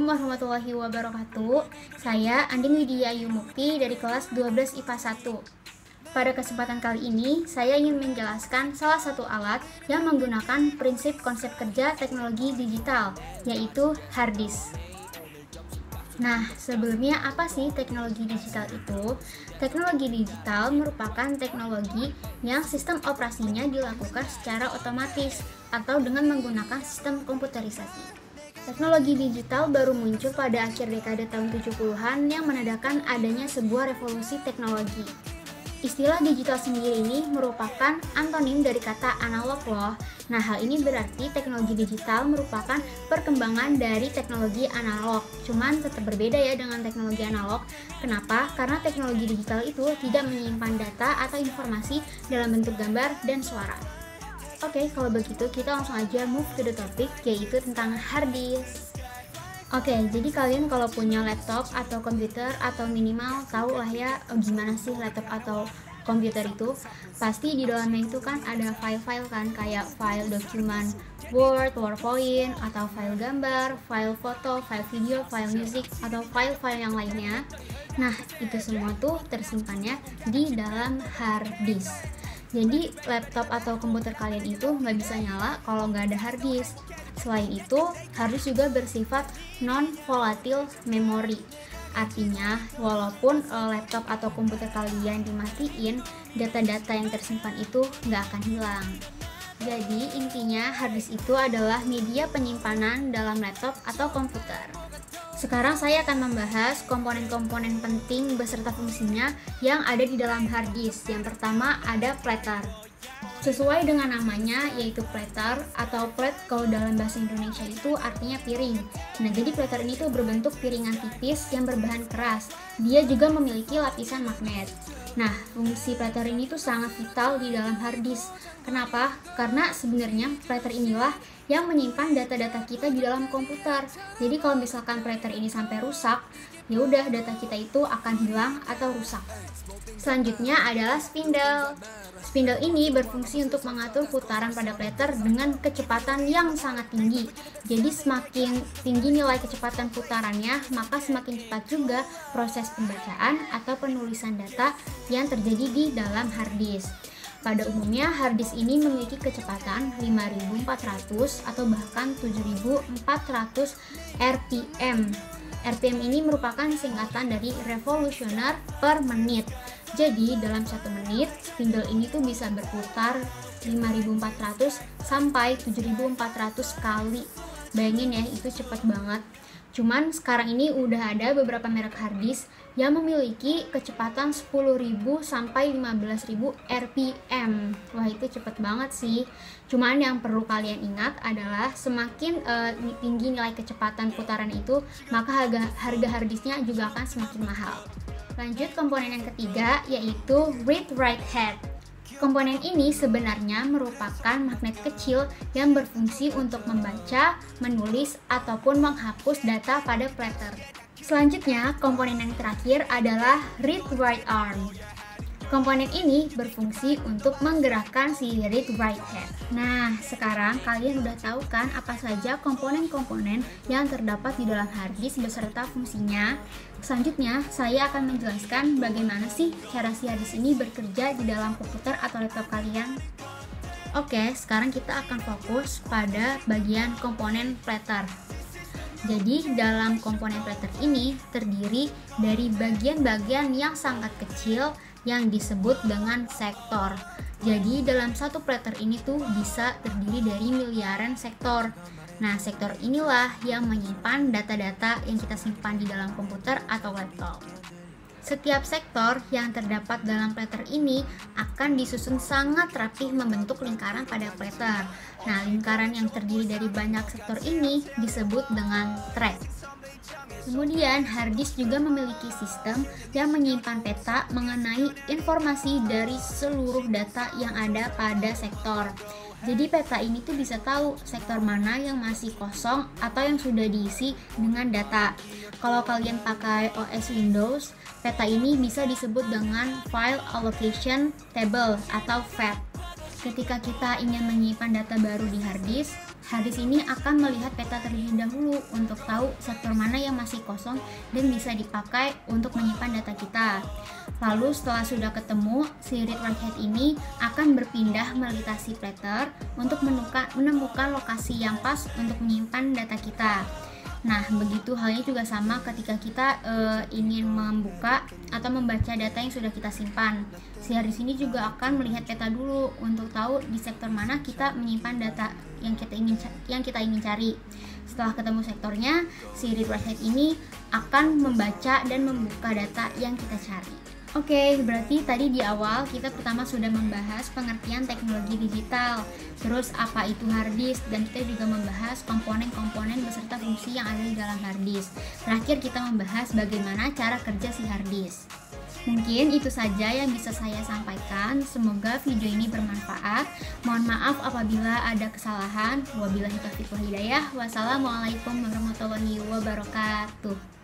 Assalamualaikum warahmatullahi wabarakatuh. Saya Andin Widya Ayu Mukti dari kelas 12 IPA 1. Pada kesempatan kali ini, saya ingin menjelaskan salah satu alat yang menggunakan prinsip konsep kerja teknologi digital, yaitu hard disk. Nah, sebelumnya apa sih teknologi digital itu? Teknologi digital merupakan teknologi yang sistem operasinya dilakukan secara otomatis atau dengan menggunakan sistem komputerisasi. Teknologi digital baru muncul pada akhir dekade tahun 70-an yang menandakan adanya sebuah revolusi teknologi. Istilah digital sendiri ini merupakan antonim dari kata analog loh. Nah, hal ini berarti teknologi digital merupakan perkembangan dari teknologi analog. Cuman tetap berbeda ya dengan teknologi analog. Kenapa? Karena teknologi digital itu tidak menyimpan data atau informasi dalam bentuk gambar dan suara. Oke, kalau begitu kita langsung aja move to the topic, yaitu tentang hard disk. Oke, jadi kalian kalau punya laptop atau komputer atau minimal tahu lah ya gimana sih laptop atau komputer itu. Pasti di dalamnya itu kan ada file-file kan, kayak file dokumen Word, PowerPoint, atau file gambar, file foto, file video, file musik, atau file-file yang lainnya. Nah, itu semua tuh tersimpannya di dalam hard disk. Jadi laptop atau komputer kalian itu nggak bisa nyala kalau nggak ada hard disk. Selain itu, hard disk juga bersifat non-volatile memory. Artinya, walaupun laptop atau komputer kalian dimatiin, data-data yang tersimpan itu nggak akan hilang. Jadi intinya hard disk itu adalah media penyimpanan dalam laptop atau komputer. Sekarang saya akan membahas komponen-komponen penting beserta fungsinya yang ada di dalam hard disk. Yang pertama ada platter. Sesuai dengan namanya, yaitu platter atau plate kalau dalam bahasa Indonesia itu artinya piring. Nah, jadi platter ini tuh berbentuk piringan tipis yang berbahan keras. Dia juga memiliki lapisan magnet. Nah, fungsi platter ini tuh sangat vital di dalam hard disk. Kenapa? Karena sebenarnya platter inilah yang menyimpan data-data kita di dalam komputer. Jadi kalau misalkan platter ini sampai rusak, ya udah data kita itu akan hilang atau rusak. Selanjutnya adalah spindle. Spindle ini berfungsi untuk mengatur putaran pada platter dengan kecepatan yang sangat tinggi. Jadi semakin tinggi nilai kecepatan putarannya, maka semakin cepat juga proses pembacaan atau penulisan data yang terjadi di dalam hard disk. Pada umumnya, hard disk ini memiliki kecepatan 5400 atau bahkan 7400 RPM. RPM ini merupakan singkatan dari revolusioner per menit. Jadi, dalam 1 menit, spindle ini tuh bisa berputar 5400 sampai 7400 kali. Bayangin ya, itu cepat banget. Cuman sekarang ini udah ada beberapa merek hard disk yang memiliki kecepatan 10.000 sampai 15.000 RPM. Wah, itu cepet banget sih. Cuman yang perlu kalian ingat adalah semakin tinggi nilai kecepatan putaran itu, maka harga hard disknya juga akan semakin mahal. Lanjut komponen yang ketiga, yaitu read-write head. Komponen ini sebenarnya merupakan magnet kecil yang berfungsi untuk membaca, menulis, ataupun menghapus data pada platter. Selanjutnya, komponen yang terakhir adalah read-write arm. Komponen ini berfungsi untuk menggerakkan si read-write head. Nah, sekarang kalian udah tahu kan apa saja komponen-komponen yang terdapat di dalam hard disk beserta fungsinya. Selanjutnya, saya akan menjelaskan bagaimana sih cara si hard disk ini bekerja di dalam komputer atau laptop kalian. Oke, sekarang kita akan fokus pada bagian komponen platter. Jadi, dalam komponen platter ini terdiri dari bagian-bagian yang sangat kecil yang disebut dengan sektor. Jadi, dalam satu platter ini tuh bisa terdiri dari miliaran sektor. Nah, sektor inilah yang menyimpan data-data yang kita simpan di dalam komputer atau laptop. Setiap sektor yang terdapat dalam platter ini akan disusun sangat rapih membentuk lingkaran pada platter. Nah, lingkaran yang terdiri dari banyak sektor ini disebut dengan track. Kemudian, hard disk juga memiliki sistem yang menyimpan peta mengenai informasi dari seluruh data yang ada pada sektor. Jadi peta ini tuh bisa tahu sektor mana yang masih kosong atau yang sudah diisi dengan data. Kalau kalian pakai OS Windows, peta ini bisa disebut dengan File Allocation Table atau FAT. Ketika kita ingin menyimpan data baru di hard disk ini akan melihat peta terlebih dahulu untuk tahu sektor mana yang masih kosong dan bisa dipakai untuk menyimpan data kita. Lalu setelah sudah ketemu, si read write head ini akan berpindah melintasi platter untuk menemukan lokasi yang pas untuk menyimpan data kita. Nah, begitu halnya juga sama ketika kita ingin membuka atau membaca data yang sudah kita simpan. Si hard disk ini juga akan melihat peta dulu untuk tahu di sektor mana kita menyimpan data yang kita ingin cari. Setelah ketemu sektornya, si read write head ini akan membaca dan membuka data yang kita cari. Oke, berarti tadi di awal kita pertama sudah membahas pengertian teknologi digital, terus apa itu hard disk, dan kita juga membahas komponen-komponen beserta fungsi yang ada di dalam hard disk. Terakhir kita membahas bagaimana cara kerja si hard disk. Mungkin itu saja yang bisa saya sampaikan. Semoga video ini bermanfaat. Mohon maaf apabila ada kesalahan. Wabillahi taufiq wal hidayah. Wassalamualaikum warahmatullahi wabarakatuh.